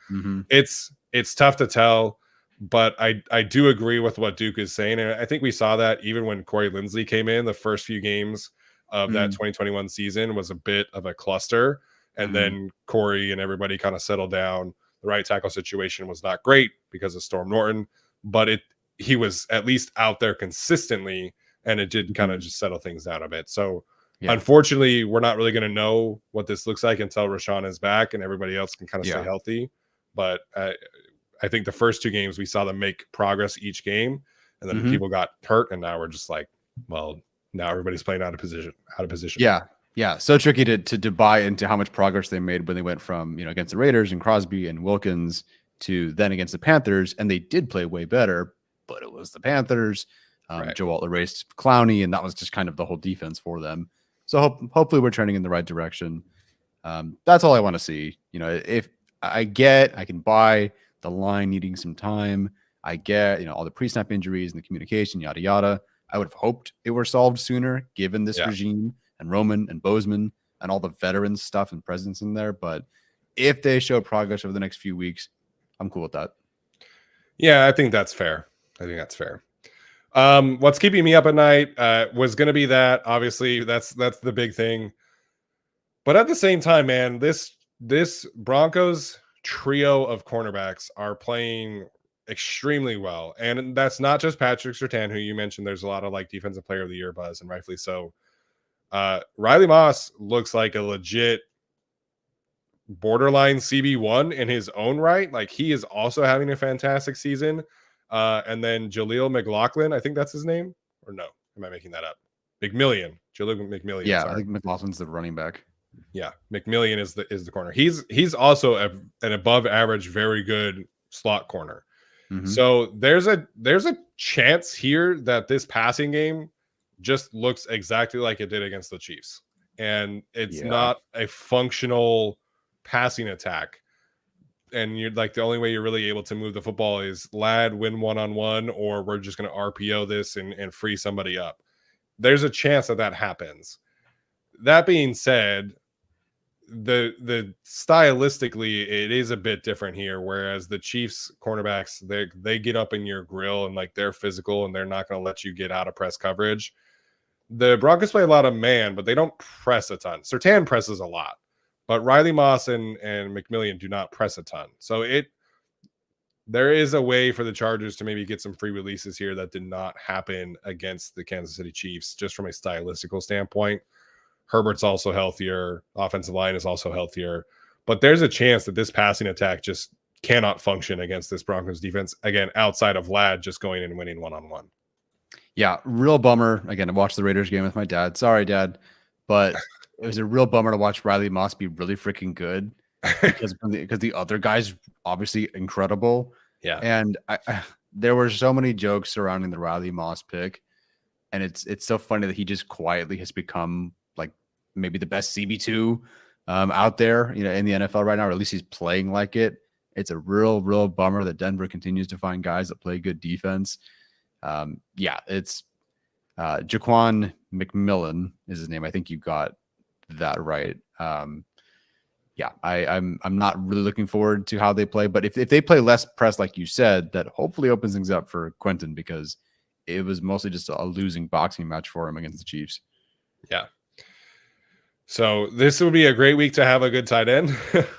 it's tough to tell, but I do agree with what Duke is saying. And I think we saw that even when Corey Linsley came in, the first few games of that 2021 season was a bit of a cluster. And then Corey and everybody kind of settled down. The right tackle situation was not great because of Storm Norton, but he was at least out there consistently, and it did kind of just settle things down a bit. So unfortunately, we're not really going to know what this looks like until Rashawn is back and everybody else can kind of stay healthy. But I think the first 2 games we saw them make progress each game, and then people got hurt, and now we're just like, well, now everybody's playing out of position. Yeah. So tricky to buy into how much progress they made when they went from, against the Raiders and Crosby and Wilkins to then against the Panthers, and they did play way better, but it was the Panthers. Joe Alt erased Clowney, and that was just kind of the whole defense for them. So hopefully we're trending in the right direction. That's all I want to see. If I can buy the line needing some time. I get, all the pre-snap injuries and the communication, yada, yada. I would have hoped it were solved sooner, given this regime and Roman and Bozeman and all the veteran stuff and presence in there. But if they show progress over the next few weeks, I'm cool with that. Yeah, I think that's fair. What's keeping me up at night was going to be that. Obviously, that's the big thing. But at the same time, man, this Broncos trio of cornerbacks are playing extremely well, and that's not just Patrick Surtain, who you mentioned. There's a lot of like defensive player of the year buzz, and rightfully so. Riley Moss looks like a legit borderline CB1 in his own right. Like, he is also having a fantastic season. And then Jaleel McLaughlin, I think that's his name, or no? Am I making that up? Jaleel McMillian. Yeah, sorry. I think McLaughlin's the running back. Yeah, McMillian is the corner. He's also an above average, very good slot corner. So there's a chance here that this passing game just looks exactly like it did against the Chiefs. And it's not a functional passing attack. And you're like, the only way you're really able to move the football is Lad win one-on-one, or we're just going to RPO this and free somebody up. There's a chance that happens. That being said, the stylistically it is a bit different here, whereas the Chiefs cornerbacks, they get up in your grill and like they're physical and they're not going to let you get out of press coverage. The Broncos play a lot of man, but they don't press a ton. Surtain presses a lot, but Riley Moss and McMillian do not press a ton. So there is a way for the Chargers to maybe get some free releases here that did not happen against the Kansas City Chiefs, just from a stylistical standpoint. Herbert's also healthier. Offensive line is also healthier. But there's a chance that this passing attack just cannot function against this Broncos defense, again, outside of Lad just going in and winning one-on-one. Yeah, real bummer. Again, I watched the Raiders game with my dad. Sorry, Dad. But it was a real bummer to watch Riley Moss be really freaking good because the other guy's obviously incredible. Yeah. And there were so many jokes surrounding the Riley Moss pick. And it's so funny that he just quietly has become like maybe the best CB2 out there, in the NFL right now, or at least he's playing like it. It's a real bummer that Denver continues to find guys that play good defense. It's Jaquan McMillan is his name. I think you got that right. I'm not really looking forward to how they play, but if they play less press, like you said, that hopefully opens things up for Quentin, because it was mostly just a losing boxing match for him against the Chiefs. Yeah. So this would be a great week to have a good tight end.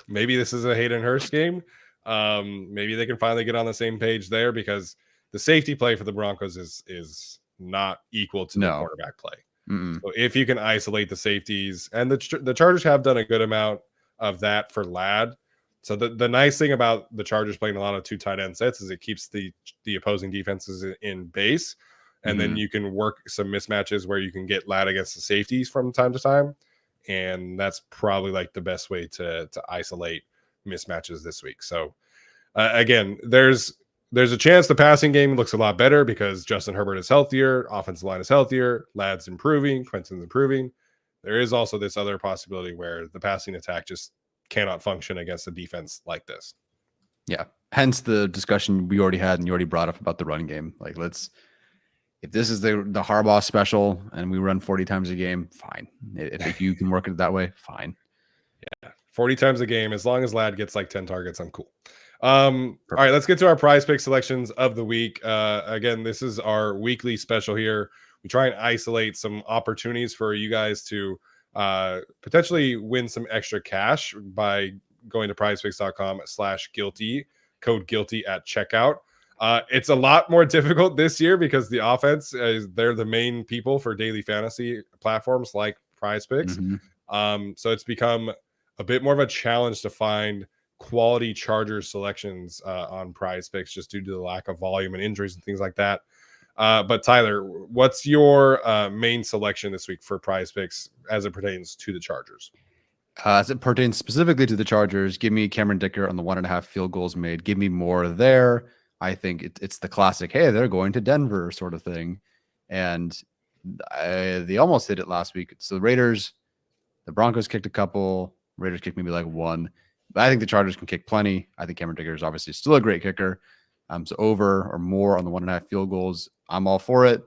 Maybe this is a Hayden Hurst game. Maybe they can finally get on the same page there, because the safety play for the Broncos is not equal to the quarterback play. So if you can isolate the safeties, and the Chargers have done a good amount of that for Lad. So the nice thing about the Chargers playing a lot of two tight end sets is it keeps the opposing defenses in base, and then you can work some mismatches where you can get Lad against the safeties from time to time, and that's probably like the best way to isolate mismatches this week. So again, there's a chance the passing game looks a lot better because Justin Herbert is healthier, offensive line is healthier, Lad's improving, Quentin's improving. There is also this other possibility where the passing attack just cannot function against a defense like this. Yeah. Hence the discussion we already had and you already brought up about the run game. Like, if this is the Harbaugh special and we run 40 times a game, fine. If you can work it that way, fine. Yeah. 40 times a game. As long as Lad gets like 10 targets, I'm cool. All right, let's get to our prize pick selections of the week. Again, this is our weekly special here. We try and isolate some opportunities for you guys to potentially win some extra cash by going to prizepicks.com/guilty, code guilty at checkout. It's a lot more difficult this year because the offense they're the main people for daily fantasy platforms like PrizePicks. So it's become a bit more of a challenge to find quality Chargers selections on PrizePicks just due to the lack of volume and injuries and things like that. But Tyler, what's your main selection this week for PrizePicks as it pertains to the Chargers? As it pertains specifically to the Chargers, give me Cameron Dicker on the 1.5 field goals made. Give me more there. I think it's the classic, hey, they're going to Denver sort of thing. And they almost hit it last week. So the Broncos kicked a couple. Raiders kicked maybe like one. But I think the Chargers can kick plenty. I think Cameron Dicker is obviously still a great kicker. So over or more on the 1.5 field goals, I'm all for it.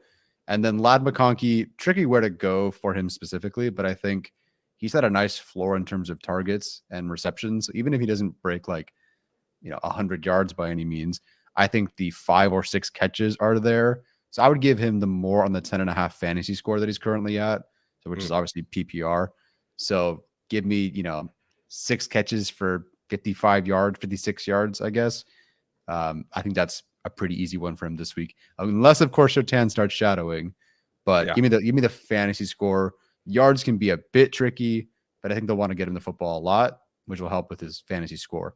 And then Ladd McConkey, tricky where to go for him specifically, but I think he's had a nice floor in terms of targets and receptions. Even if he doesn't break 100 yards by any means, I think the 5 or 6 catches are there. So I would give him the more on the 10.5 fantasy score that he's currently at, so which is obviously PPR. So give me, 6 catches for 55 yards, 56 yards, I guess. I think that's a pretty easy one for him this week, unless of course Surtain starts shadowing. But give me the fantasy score. Yards can be a bit tricky, but I think they'll want to get him the football a lot, which will help with his fantasy score.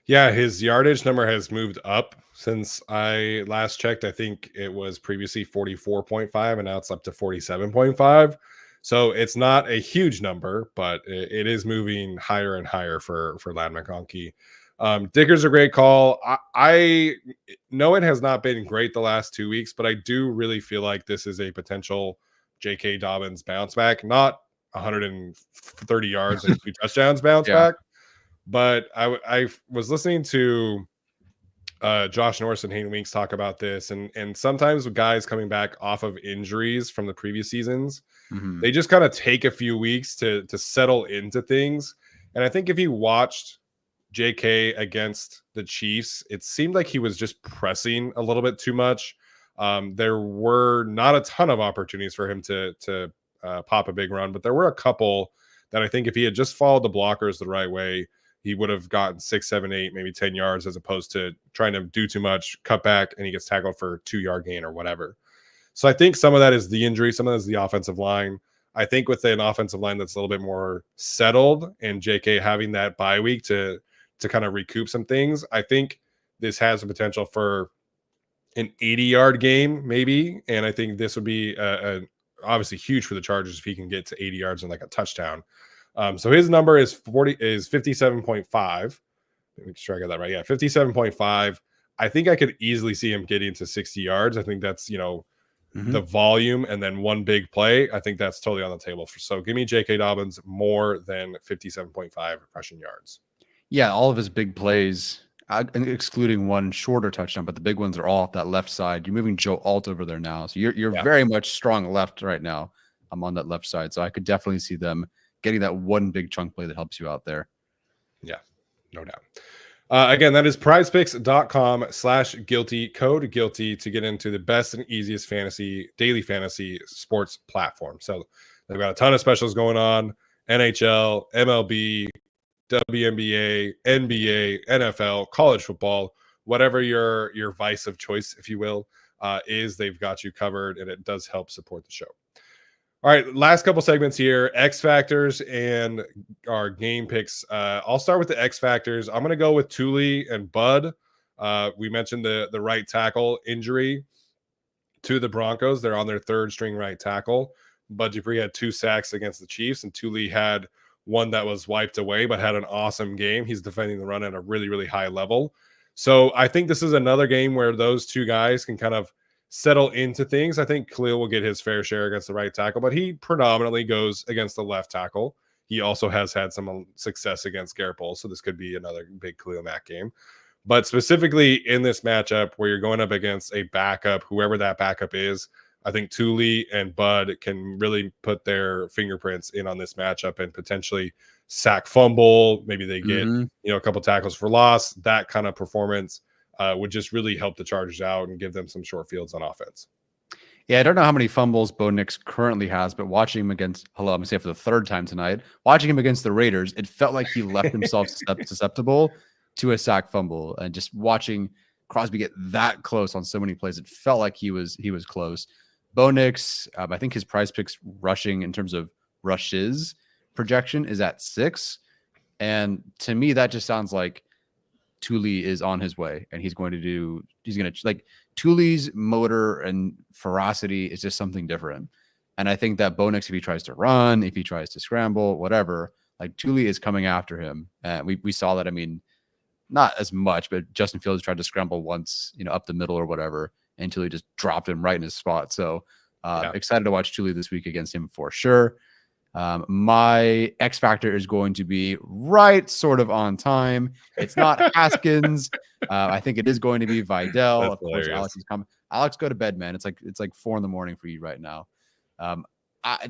Yeah, his yardage number has moved up since I last checked. I think it was previously 44.5 and now it's up to 47.5. So it's not a huge number, but it is moving higher and higher for Lad McConkey. Dicker's a great call. I know it has not been great the last 2 weeks, but I do really feel like this is a potential J.K. Dobbins bounce back. Not 130 yards and 2 touchdowns bounce Yeah. back, but I was listening to Josh Norris and Hayden Winks talk about this, and sometimes with guys coming back off of injuries from the previous seasons, Mhm. they just kind of take a few weeks to settle into things. And I think if you watched JK against the Chiefs, it seemed like he was just pressing a little bit too much. There were not a ton of opportunities for him to pop a big run, but there were a couple that I think if he had just followed the blockers the right way, he would have gotten 6, 7, 8, maybe 10 yards, as opposed to trying to do too much, cut back, and he gets tackled for a 2-yard gain or whatever. So I think some of that is the injury, some of that is the offensive line. I think with an offensive line that's a little bit more settled and JK having that bye week to kind of recoup some things, I think this has the potential for an 80-yard game, maybe. And I think this would be obviously huge for the Chargers if he can get to 80 yards and like a touchdown. So his number is 57.5. Make sure I got that right. Yeah, 57.5. I think I could easily see him getting to 60 yards. I think that's, the volume and then one big play. I think that's totally on the table. So give me J.K. Dobbins more than 57.5 rushing yards. Yeah, all of his big plays, excluding one shorter touchdown, but the big ones are all off that left side. You're moving Joe Alt over there now, so you're Yeah. very much strong left right now. I'm on that left side, so I could definitely see them getting that one big chunk play that helps you out there. Yeah, no doubt. Again, that is prizepicks.com/guilty, code guilty, to get into the best and easiest daily fantasy sports platform. So they've got a ton of specials going on: NHL, MLB, WNBA, NBA, NFL, college football, whatever your vice of choice, if you will, is, they've got you covered, and it does help support the show. All right, last couple segments here, X Factors and our game picks. I'll start with the X Factors. I'm going to go with Thule and Bud. We mentioned the right tackle injury to the Broncos. They're on their third string right tackle. Bud Dupree had 2 sacks against the Chiefs, and Thule had one that was wiped away, but had an awesome game. He's defending the run at a really, really high level. So I think this is another game where those two guys can kind of settle into things. I think Khalil will get his fair share against the right tackle, but he predominantly goes against the left tackle. He also has had some success against Garrett Bowles, so this could be another big Khalil Mack game. But specifically in this matchup where you're going up against a backup, whoever that backup is, I think Thule and Bud can really put their fingerprints in on this matchup and potentially sack, fumble. Maybe they get a couple tackles for loss. That kind of performance would just really help the Chargers out and give them some short fields on offense. Yeah, I don't know how many fumbles Bo Nix currently has, but watching him against, I'm going to say for the third time tonight, watching him against the Raiders, it felt like he left himself susceptible to a sack fumble. And just watching Crosby get that close on so many plays, it felt like he was close. Bo Nix, I think his PrizePicks rushing in terms of rushes projection is at 6. And to me, that just sounds like Thule is on his way, and he's going to like Thule's motor and ferocity is just something different. And I think that Bo Nix, if he tries to run, if he tries to scramble, whatever, like Thule is coming after him. And we saw that. I mean, not as much, but Justin Fields tried to scramble once, up the middle or whatever, until he just dropped him right in his spot. So excited to watch Thule this week against him for sure. My X factor is going to be right sort of on time. It's not Haskins. I think it is going to be Vidal. That's of course, hilarious. Alex is coming. Alex, go to bed, man. It's like 4 a.m. for you right now. I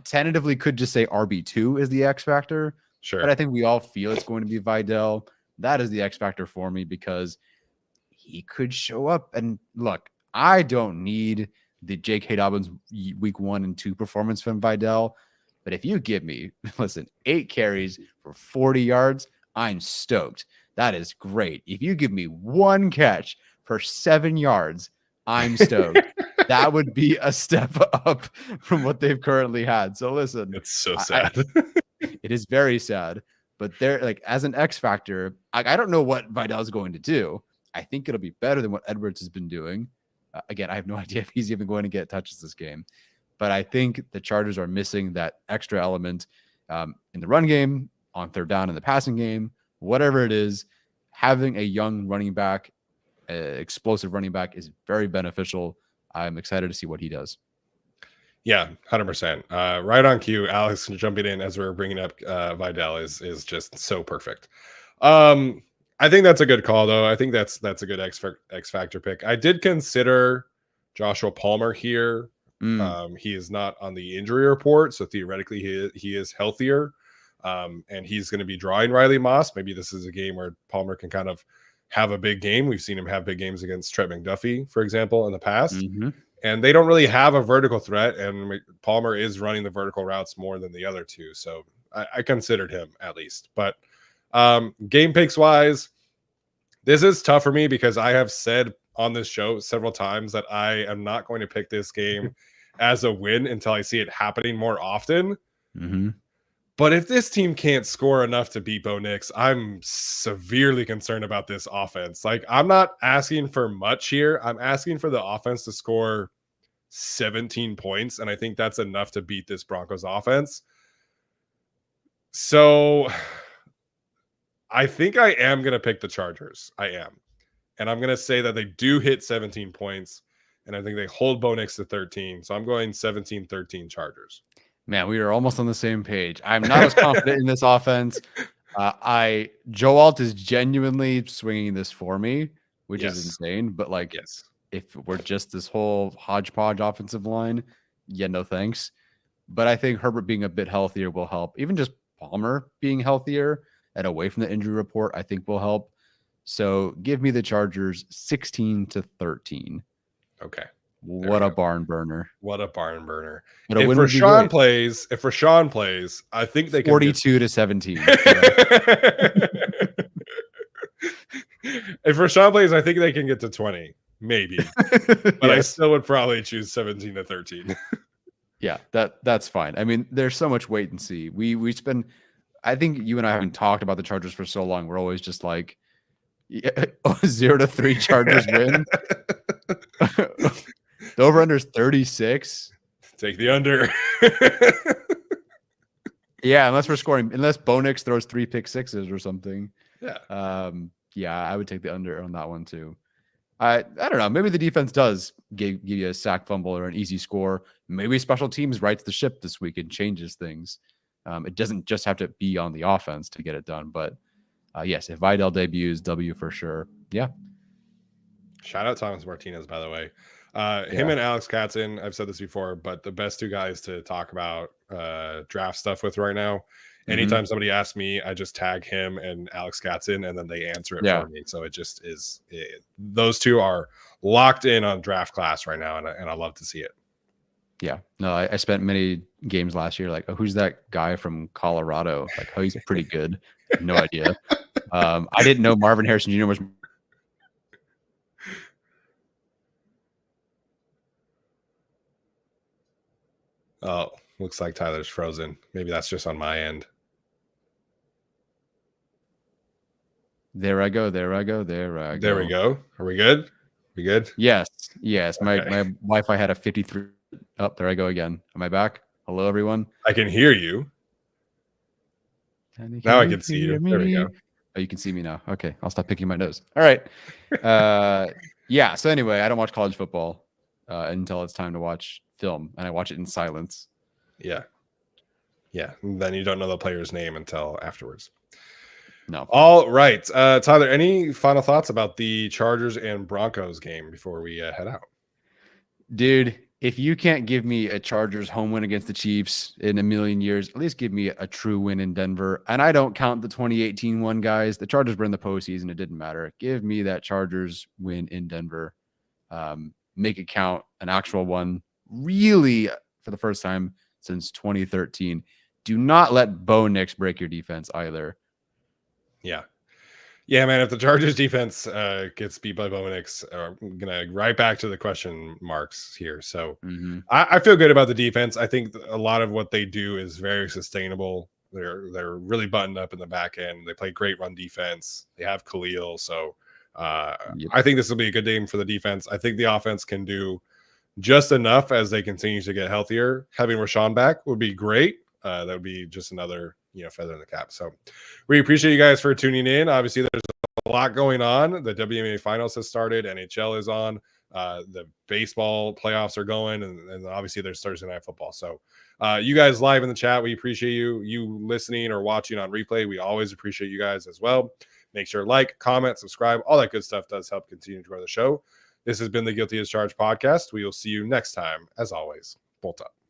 tentatively could just say RB2 is the X factor. Sure. But I think we all feel it's going to be Vidal. That is the X factor for me because he could show up. And look, I don't need the J.K. Dobbins week 1 and 2 performance from Vidal. But if you give me, 8 carries for 40 yards, I'm stoked. That is great. If you give me 1 catch for 7 yards, I'm stoked. That would be a step up from what they've currently had. So listen, it's so sad. It is very sad. But they're like, as an X factor, I don't know what Vidal's going to do. I think it'll be better than what Edwards has been doing. Again, I have no idea if he's even going to get touches this game. but I think the Chargers are missing that extra element in the run game, on third down in the passing game, whatever it is. Having a young running back, explosive running back, is very beneficial. I'm excited to see what he does. Yeah, 100%. Right on cue. Alex jumping in as we're bringing up Vidal is just so perfect. I think that's a good call, though. I think that's a good X factor pick. I did consider Joshua Palmer here. He is not on the injury report, so theoretically he is healthier, and he's going to be drawing Riley Moss. Maybe this is a game where Palmer can kind of have a big game. We've seen him have big games against Trent McDuffie, for example, in the past. And they don't really have a vertical threat, and Palmer is running the vertical routes more than the other two. So I considered him at least. But game picks wise, this is tough for me because I have said on this show several times that I am not going to pick this game as a win until I see it happening more often. But if this team can't score enough to beat Bo Nix, I'm severely concerned about this offense. Like, I'm not asking for much here. I'm asking for the offense to score 17 points, and I think that's enough to beat this Broncos offense. So I think I am going to pick the Chargers. I am. And I'm going to say that they do hit 17 points, and I think they hold Bo Nix to 13. So I'm going 17-13 Chargers. Man, we are almost on the same page. I'm not as confident in this offense. Joe Alt is genuinely swinging this for me, which is insane. But like, if we're just this whole hodgepodge offensive line, no thanks. But I think Herbert being a bit healthier will help. Even just Palmer being healthier and away from the injury report, I think will help. So give me the Chargers 16-13. Okay. What a barn burner. What a barn burner. If Rashawn plays, I think they can 42-17. If Rashawn plays, I think they can get to 20, maybe. But I still would probably choose 17-13. Yeah, that's fine. I mean, there's so much wait and see. We spend, I think you and I haven't talked about the Chargers for so long. We're always just like 0-3 Chargers win. The over-under is 36. Take the under. Yeah, unless Bo Nix throws 3 pick sixes or something. Yeah. Yeah, I would take the under on that one too. I don't know. Maybe the defense does give you a sack, fumble, or an easy score. Maybe special teams rights the ship this week and changes things. It doesn't just have to be on the offense to get it done. But yes, if Vidal debuts, W for sure. Yeah. Shout out Thomas Martinez, by the way. Him and Alex Katzen, I've said this before, but the best two guys to talk about draft stuff with right now. Anytime somebody asks me, I just tag him and Alex Katzen, and then they answer it for me. So it just is. Those two are locked in on draft class right now, and I love to see it. Yeah. No, I spent many games last year like, oh, who's that guy from Colorado? Like, oh, he's pretty good. No idea. I didn't know Marvin Harrison Jr. was. Oh, looks like Tyler's frozen. Maybe that's just on my end. There I go. There we go. Are we good? We good? Yes. My Wi-Fi had a 53. Oh, there I go again. Am I back? Hello, everyone. I can hear you. Now I can see you. There we go. Oh, you can see me now. Okay, I'll stop picking my nose. All right. Yeah. So anyway, I don't watch college football until it's time to watch film, and I watch it in silence. Yeah. And then you don't know the player's name until afterwards. No. All right. Tyler, any final thoughts about the Chargers and Broncos game before we head out? Dude, if you can't give me a Chargers home win against the Chiefs in a million years, at least give me a true win in Denver. And I don't count the 2018 one, guys. The Chargers were in the postseason. It didn't matter. Give me that Chargers win in Denver. Make it count, an actual one. Really, for the first time since 2013. Do not let Bo Nix break your defense either. Yeah, man. If the Chargers defense gets beat by Bo Nix, I'm gonna right back to the question marks here. So I feel good about the defense. I think a lot of what they do is very sustainable. They're really buttoned up in the back end. They play great run defense. They have Khalil, so I think this will be a good game for the defense. I think the offense can do just enough as they continue to get healthier. Having Rashawn back would be great. That would be just another, feather in the cap. So we appreciate you guys for tuning in. Obviously, there's a lot going on. The WNBA finals has started. NHL is on. The baseball playoffs are going, and obviously there's Thursday night football. So you guys live in the chat, we appreciate you listening or watching on replay. We always appreciate you guys as well. Make sure like, comment, subscribe, all that good stuff does help continue to grow the show. This has been the Guilty as Charged podcast. We will see you next time. As always, Bolt up.